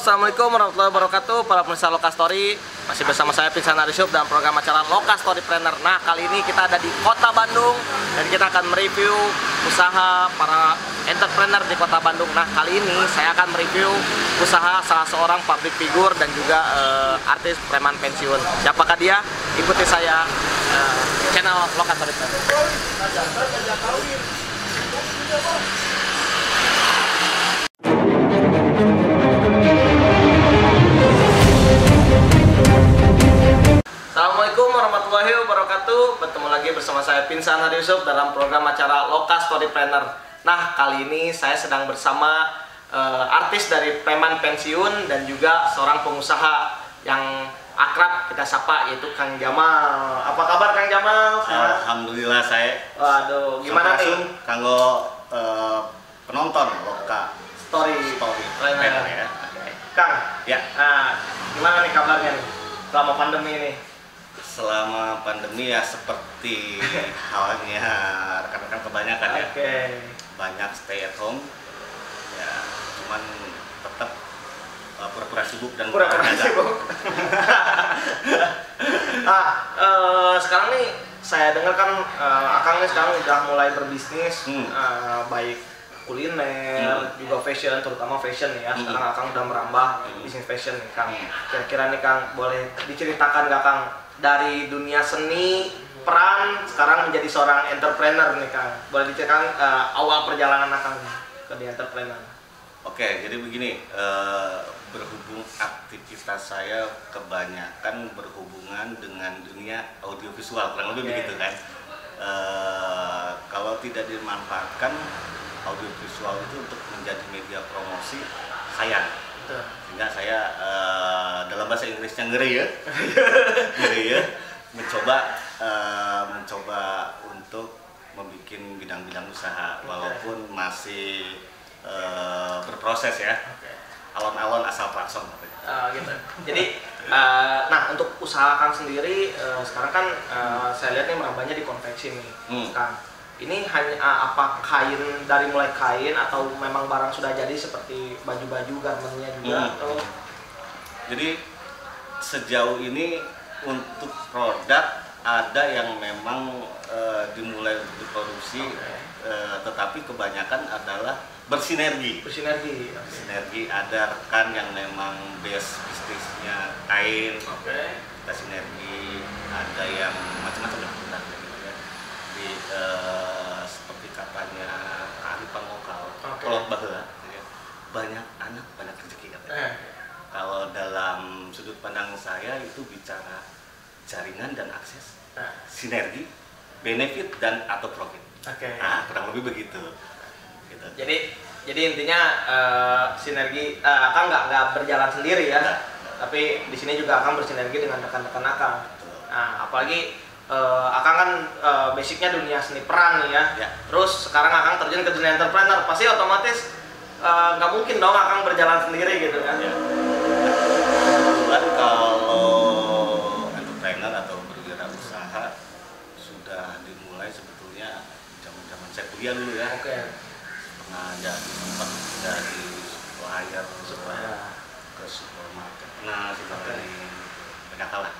Assalamualaikum warahmatullahi wabarakatuh. Para pemirsa Lokastory, masih bersama saya Pinsan Aryusuf dalam program acara Lokastorypreneur. Nah, kali ini kita ada di Kota Bandung dan kita akan mereview usaha para entrepreneur di Kota Bandung. Nah, kali ini saya akan mereview usaha salah seorang public figure dan juga artis preman pensiun. Siapakah dia? Ikuti saya channel Lokastorypreneur. Assalamualaikum warahmatullahi wabarakatuh. Bertemu lagi bersama saya Pinsan Aryusuf dalam program acara Lokastorypreneur. Nah, kali ini saya sedang bersama artis dari preman pensiun dan juga seorang pengusaha yang akrab kita sapa, yaitu Kang Jamal. Apa kabar Kang Jamal? Alhamdulillah saya. Waduh, gimana nih? Kanggo penonton Lokastorypreneur ya. Kang, ya. Nah, gimana nih kabarnya nih selama pandemi ini? Selama pandemi ya seperti halnya rekan-rekan kebanyakan ya. Banyak stay at home. Ya, cuman tetap pura-pura sibuk dan pura-pura sibuk. Sekarang nih saya dengar kan Akang nih sekarang udah mulai berbisnis, baik kuliner, juga fashion, terutama fashion nih ya. Sekarang Akang udah merambah bisnis fashion nih Kang. Kira-kira nih Kang, boleh diceritakan gak Kang, dari dunia seni, peran, sekarang menjadi seorang entrepreneur nih Kang. Boleh diceritakan awal perjalanan Akang ke di entrepreneur? Oke, jadi begini, berhubung aktivitas saya kebanyakan berhubungan dengan dunia audiovisual, kurang lebih begitu kan. Kalau tidak dimanfaatkan audiovisual itu untuk menjadi media promosi, sayang. Sehingga saya dalam bahasa Inggrisnya ngeri ya, mencoba untuk membuat bidang-bidang usaha, walaupun masih berproses ya. Alon-alon asal klakson. Gitu. Jadi, nah untuk usaha Kang sendiri sekarang kan saya lihat nih merambahnya di konveksi nih, Kang. Ini hanya apa kain, dari mulai kain atau memang barang sudah jadi seperti baju-baju, garmennya juga atau? Jadi sejauh ini untuk produk ada yang memang dimulai diproduksi, tetapi kebanyakan adalah bersinergi. Sinergi, ada rekan yang memang base bisnisnya kain, kita sinergi, ada yang macam-macam lah. Seperti katanya kearifan lokal, kolot baheula, banyak anak banyak rezeki katanya. Kalau dalam sudut pandang saya itu bicara jaringan dan akses, sinergi, benefit dan atau profit. Nah, kurang lebih begitu. Gitu. Jadi intinya sinergi, Akang nggak berjalan sendiri ya, tapi di sini juga Akang bersinergi dengan rekan-rekan Akang. Nah, apalagi Akang kan basicnya dunia seni peran nih ya. Terus sekarang Akang terjun ke dunia entrepreneur, pasti otomatis nggak mungkin dong Akang berjalan sendiri gitu kan. Kebetulan kalau entrepreneur atau berwirausaha sudah dimulai sebetulnya zaman saya kuliah dulu ya. Pernah jadi sempat dari supplier ke supermarket, dari banyak hal lah.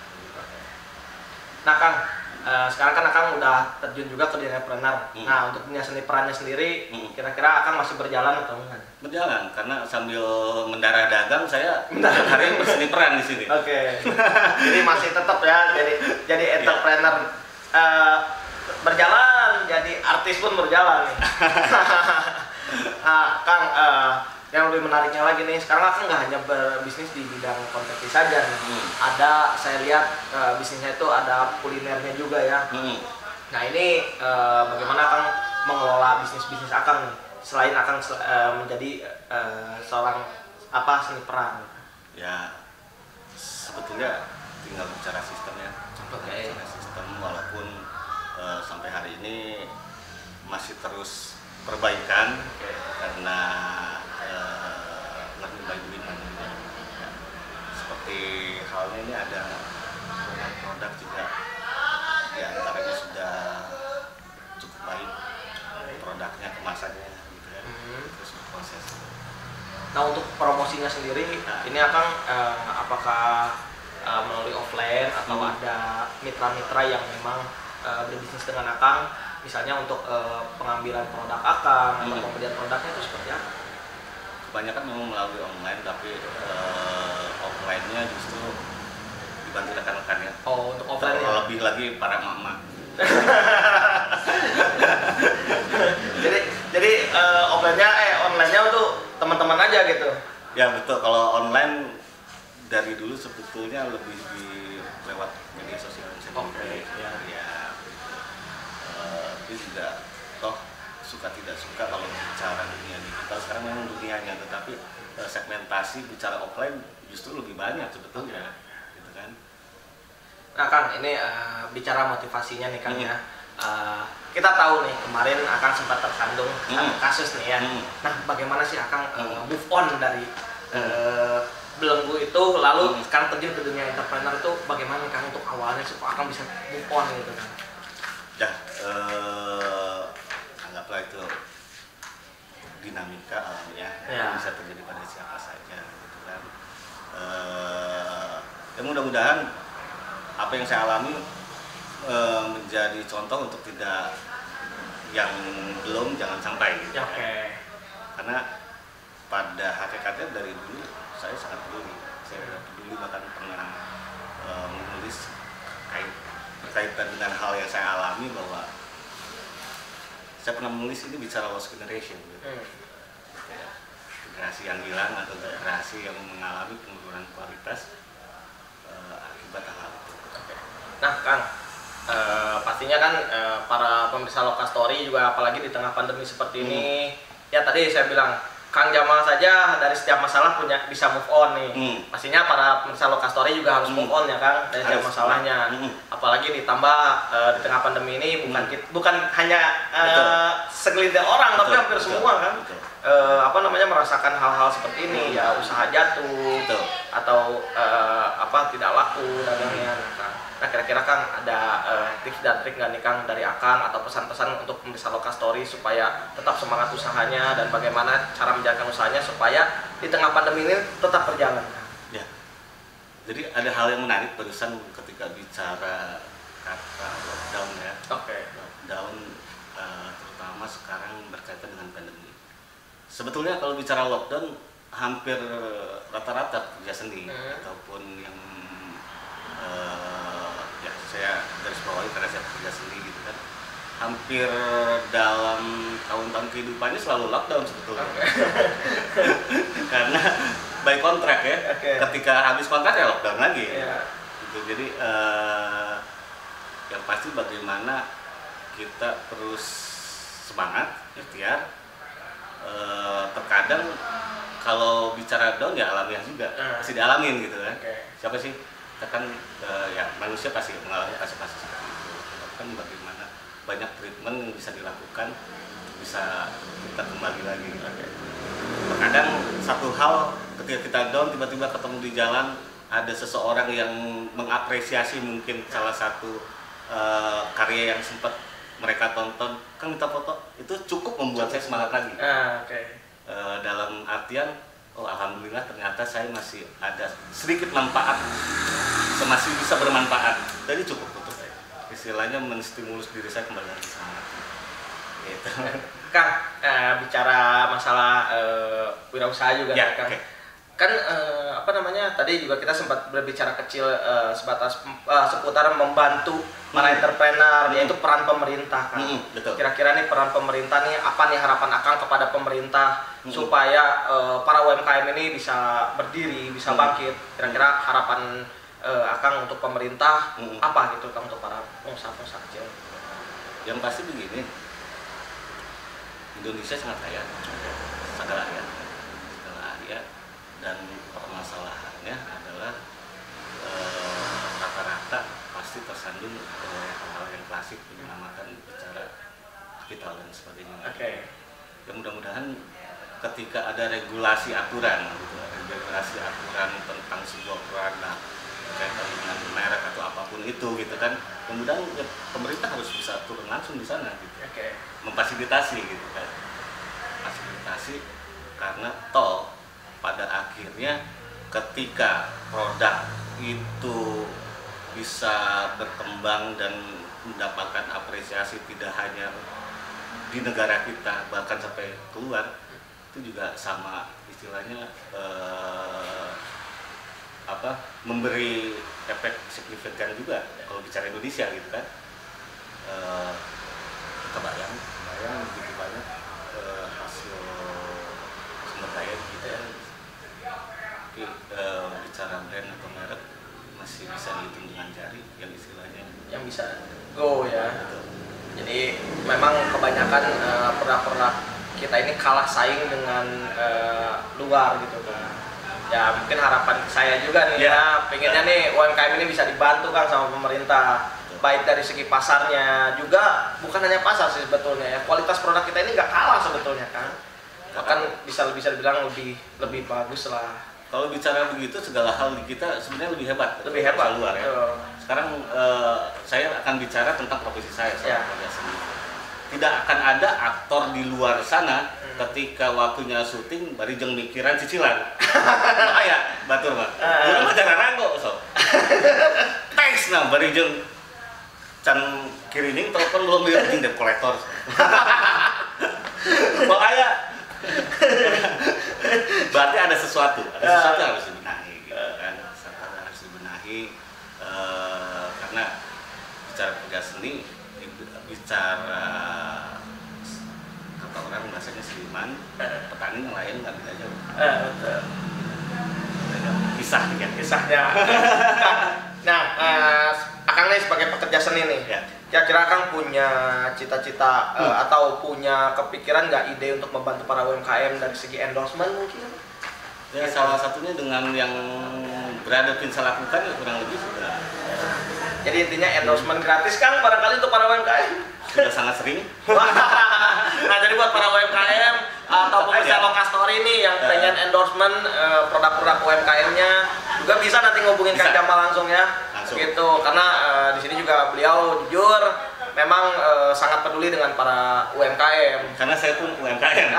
Nah Kang, sekarang kan Akang udah terjun juga ke dunia entrepreneur. Nah, untuk dunia seni perannya sendiri, kira-kira Akang masih berjalan atau enggak? Berjalan, karena sambil mendarah dagang saya hari berseni peran di sini. Jadi masih tetap ya, jadi entrepreneur. Berjalan, jadi artis pun berjalan nih. Kang, yang lebih menariknya lagi nih, sekarang Akang nggak hanya berbisnis di bidang konveksi saja nih. Ada, saya lihat bisnisnya itu ada kulinernya juga ya. Nah ini bagaimana Akang mengelola bisnis Akang nih, selain Akang menjadi seorang seni peran? Ya sebetulnya tinggal bicara sistemnya. Sistem, walaupun sampai hari ini masih terus perbaikan karena lebih baik ya. Seperti halnya ini ada produk juga di antaranya sudah cukup baik produknya, kemasannya gitu ya. Terus proses Nah untuk promosinya sendiri, ini Akang apakah melalui offline atau ada mitra-mitra yang memang berbisnis dengan Akang, misalnya untuk pengambilan produk Akang atau pembelian produknya itu seperti apa? Kebanyakan memang melalui online, tapi offline-nya justru dibantu rekan-rekannya. Oh, untuk offline ya? Lebih lagi para emak-emak. jadi online-nya untuk teman-teman aja gitu. Ya betul, kalau online dari dulu sebetulnya lebih lewat media sosial sendiri. Itu juga toh suka tidak suka kalau bicara dunia digital sekarang memang dunianya, tetapi segmentasi bicara offline justru lebih banyak sebetulnya, gitu kan. Nah Kang, ini bicara motivasinya nih Kang ya. Kita tahu nih kemarin Akang sempat tersandung kasus nih ya. Nah bagaimana sih Akang move on dari belenggu itu, lalu sekarang terjun ke dunia entrepreneur itu bagaimana Kang untuk awalnya supaya Akang bisa move on gitu kan? Ya, anggaplah itu dinamika alamnya, bisa terjadi pada siapa saja gitu kan. Ya mudah-mudahan apa yang saya alami menjadi contoh untuk tidak yang belum jangan sampai gitu. Karena pada hakikatnya dari dulu saya sangat peduli. Saya peduli, bahkan pernah menulis berkaitan dengan hal yang saya alami, bahwa saya pernah menulis ini bicara lost generation gitu. Generasi yang hilang atau generasi yang mengalami penurunan kualitas akibat hal itu. Nah Kang, pastinya kan para pemirsa Lokastory juga apalagi di tengah pandemi seperti ini, ya tadi saya bilang Kang Jamal saja dari setiap masalah bisa move on nih. Pastinya para pemirsa Lokastory juga harus move on ya Kang dari setiap masalahnya. Apalagi ditambah di tengah pandemi ini bukan hanya segelintir orang, tapi hampir semua kan merasakan hal-hal seperti ini, ya usaha jatuh atau tidak laku dagangnya. Nah kira-kira Kang ada tips dan trik nggak nih Kang dari Akang atau pesan-pesan untuk pemirsa Lokastory supaya tetap semangat usahanya dan bagaimana cara menjalankan usahanya supaya di tengah pandemi ini tetap berjalan? Ya, jadi ada hal yang menarik barusan ketika bicara kata lockdown ya. Lockdown terutama sekarang berkaitan dengan pandemi. Sebetulnya kalau bicara lockdown hampir rata-rata kerja seni ataupun yang saya garis bawahi karena saya kerja sendiri gitu kan, hampir dalam tahun-tahun kehidupannya selalu lockdown sebetulnya. Karena by kontrak ya, ketika habis kontrak ya lockdown lagi gitu. Jadi yang pasti bagaimana kita terus semangat, ikhtiar. Terkadang kalau bicara down ya alamiah juga, pasti dialamin gitu kan. Siapa sih? Kita kan ya manusia pasti mengalami fase-fase seperti itu. Kan bagaimana banyak treatment yang bisa dilakukan, bisa kita kembali lagi. Terkadang satu hal ketika kita down, tiba-tiba ketemu di jalan ada seseorang yang mengapresiasi mungkin salah satu karya yang sempat mereka tonton, kan minta foto, itu cukup membuat saya semangat lagi. Dalam artian, oh alhamdulillah ternyata saya masih ada sedikit manfaat, masih bisa bermanfaat, jadi cukup untuk saya. Istilahnya menstimulus diri saya kembali lagi semangat. Gitu. Kang, bicara masalah wirausaha juga ya, Kang. Kan tadi juga kita sempat berbicara kecil seputar membantu para entrepreneur, yaitu peran pemerintah kan. Kira-kira nih peran pemerintah nih, apa nih harapan Akang kepada pemerintah supaya para UMKM ini bisa berdiri, bisa bangkit. Kira-kira harapan Akang untuk pemerintah apa gitu Kang untuk para pengusaha-pengusaha kecil? Yang pasti begini, Indonesia sangat kaya, segala area, dan permasalahannya adalah rata-rata pasti tersandung oleh hal-hal yang klasik dinamakan bicara kapital dan sebagainya. Ya mudah-mudahan ketika ada regulasi aturan tentang sebuah produk berkaitan dengan merek atau apapun itu gitu kan, kemudian ya, pemerintah harus bisa turun langsung di sana gitu. Memfasilitasi gitu kan, fasilitasi, karena pada akhirnya ketika produk itu bisa berkembang dan mendapatkan apresiasi tidak hanya di negara kita bahkan sampai keluar, itu juga sama istilahnya memberi efek signifikan juga kalau bicara Indonesia gitu kan. Kebayang begitu banyak hasil sumber daya gitu ya. Tapi bicara brand atau merek masih bisa dihitung dengan jari yang istilahnya yang bisa go ya. Betul. Jadi memang kebanyakan produk-produk kita ini kalah saing dengan luar gitu kan. Ya mungkin harapan saya juga nih ya, pengennya nih UMKM ini bisa dibantu kan sama pemerintah, baik dari segi pasarnya juga, bukan hanya pasar sih sebetulnya ya, kualitas produk kita ini nggak kalah sebetulnya kan, bahkan bisa dibilang lebih bagus lah. Kalau bicara begitu, segala hal di kita sebenarnya lebih hebat luar ya. Sekarang saya akan bicara tentang profesi saya sendiri. Tidak akan ada aktor di luar sana ketika waktunya syuting bari jeung mikiran cicilan. Aya batur mah. Urang mah jarang kok so. Teks nah bari jeung can kirining telepon belum lihat jeung debt collector. Makanya berarti ada sesuatu yang harus dibenahi gitu kan. Harus dibenahi karena bicara kerja seni, bicara kata orang bahasanya seniman, petani nelayan nggak beda jauh. Betul. Kisahnya. Nah, Akang nih sebagai pekerja seni nih, kira-kira Akang punya cita-cita atau punya kepikiran nggak ide untuk membantu para UMKM dari segi endorsement mungkin? Ya salah satunya dengan yang berada Pinsa lakukan ya kurang lebih sudah. Jadi intinya endorsement gratis kan barangkali untuk para UMKM? Sudah sangat sering. Nah jadi buat para UMKM atau pemirsa Lokastory ini yang pengen endorsement produk-produk UMKM-nya juga bisa nanti ngubungin Kang Jamal langsung ya. Gitu karena di sini juga beliau jujur memang sangat peduli dengan para UMKM. Karena saya pun UMKM.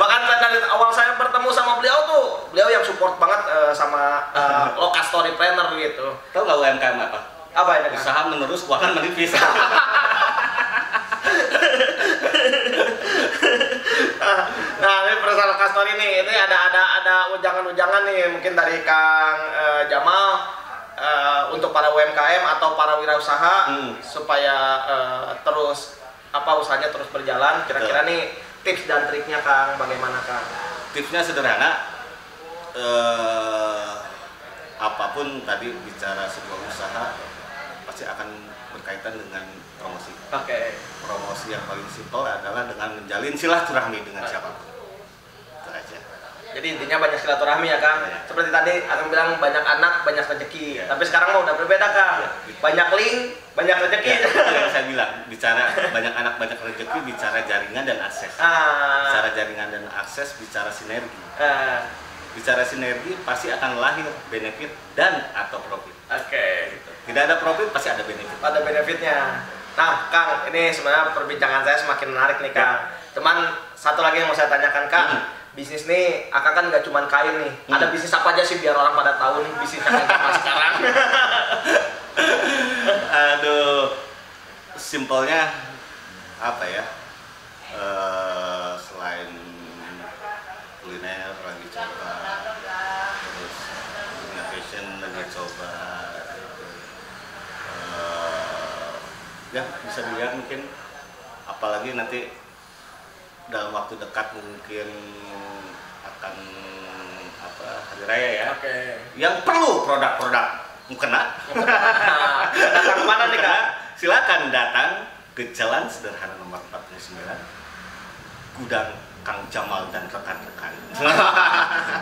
Bahkan dari awal saya bertemu sama beliau tuh, beliau yang support banget sama Lokastory Planner gitu. Tahu nggak UMKM apa? Apa itu? Usaha menerus keuangan menipis. Nah ini perusahaan Lokastory ini ada ujangan-ujangan nih mungkin dari Kang Jamal untuk para UMKM atau para wirausaha supaya terus usahanya terus berjalan. Kira-kira nih tips dan triknya Kang bagaimana Kang? Tipsnya sederhana, apapun tadi bicara sebuah usaha pasti akan berkaitan dengan promosi. Promosi yang paling simpel adalah dengan menjalin silaturahmi dengan siapapun. Itu aja. Jadi intinya banyak silaturahmi ya Kang. Seperti tadi Akang bilang banyak anak, banyak rezeki. Tapi sekarang mau udah berbeda Kang. Banyak link, banyak rezeki. Itu yang saya bilang, bicara banyak anak, banyak rezeki, bicara jaringan dan akses. Bicara jaringan dan akses, bicara sinergi. Bicara sinergi pasti akan lahir benefit dan atau profit. Gitu. Tidak ada profit pasti ada benefit. Ada benefitnya. Nah, Kang, ini sebenarnya perbincangan saya semakin menarik nih, Kang. Cuman satu lagi yang mau saya tanyakan, Kang. Bisnis nih, Akang kan nggak cuma kain nih. Ada bisnis apa aja sih biar orang pada tahu nih bisnisnya Kang sekarang? Aduh, simpelnya apa ya? Selain kuliner lagi coba, terus dunia fashion lagi coba. Ya bisa dilihat mungkin, apalagi nanti dalam waktu dekat mungkin akan hari raya ya. Yang perlu produk-produk mukena. Datang mana nih Kak? Silakan datang ke Jalan Sederhana nomor 49, Gudang Kang Jamal dan rekan-rekan.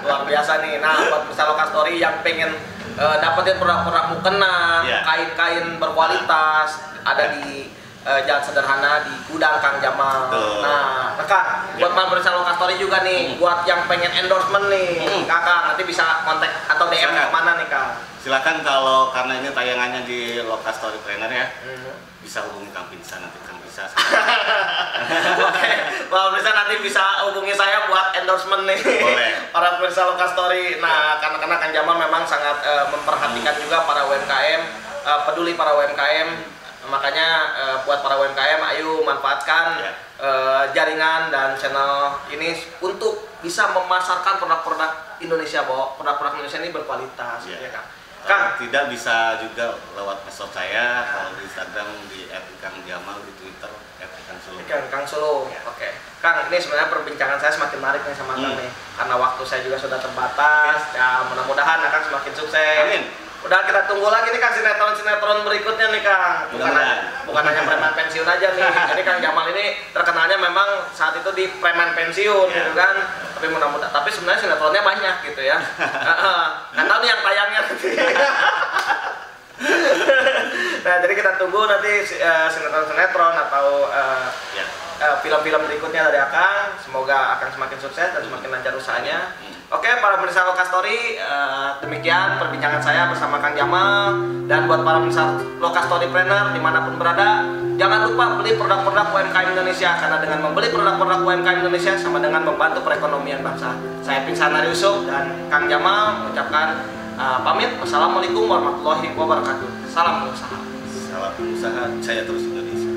Luar biasa nih. Nah buat pemirsa Lokastory yang pengen dapetin produk-produk mukena, kain-kain berkualitas ada di Jalan Sederhana di Gudang Kang Jamal. Nah, Kak, buat pemirsa Lokastory juga nih, buat yang pengen endorsement nih, Kakak nanti bisa kontak atau DM kemana nih Kak? Silakan kalau karena ini tayangannya di Lokastory Planner ya, bisa hubungi Kang Pinsa nanti Kang bisa. Wah pemirsa nanti bisa hubungi saya buat endorsement nih. Boleh. Para pemirsa Lokastory. Nah, karena Kang Jamal memang sangat memperhatikan juga para UMKM, peduli para UMKM. Makanya buat para UMKM, ayo manfaatkan jaringan dan channel ini untuk bisa memasarkan produk-produk Indonesia, produk-produk Indonesia ini berkualitas, ya Kang. Kang, tidak bisa juga lewat medsos saya, kalau di Instagram di @kangjamal, di Twitter @kangsulu. Kangsulu. Oke. Kang, ini sebenarnya perbincangan saya semakin menarik nih sama Kang nih. Karena waktu saya juga sudah terbatas. Ya, mudah-mudahan Kang semakin sukses. Amin. Udah kita tunggu lagi nih Kang sinetron berikutnya nih Kang. Bukan hanya preman pensiun aja nih. Jadi Kang Jamal ini terkenalnya memang saat itu di preman pensiun gitu kan. Tapi mudah-mudahan, tapi sebenarnya sinetronnya banyak gitu ya. Nggak tahu nih yang tayangnya nanti. Nah, jadi kita tunggu nanti sinetron atau film-film berikutnya dari Akang. Semoga Akang semakin sukses dan semakin lancar usahanya. Oke, para pemirsa Lokastory, demikian perbincangan saya bersama Kang Jamal. Dan buat para pemirsa Lokastorypreneur dimanapun berada, jangan lupa beli produk-produk UMKM Indonesia, karena dengan membeli produk-produk UMKM Indonesia sama dengan membantu perekonomian bangsa. Saya Pinsan Yusuf dan Kang Jamal mengucapkan pamit. Wassalamualaikum warahmatullahi wabarakatuh. Salam pengusaha. Salam pengusaha, saya terus Indonesia.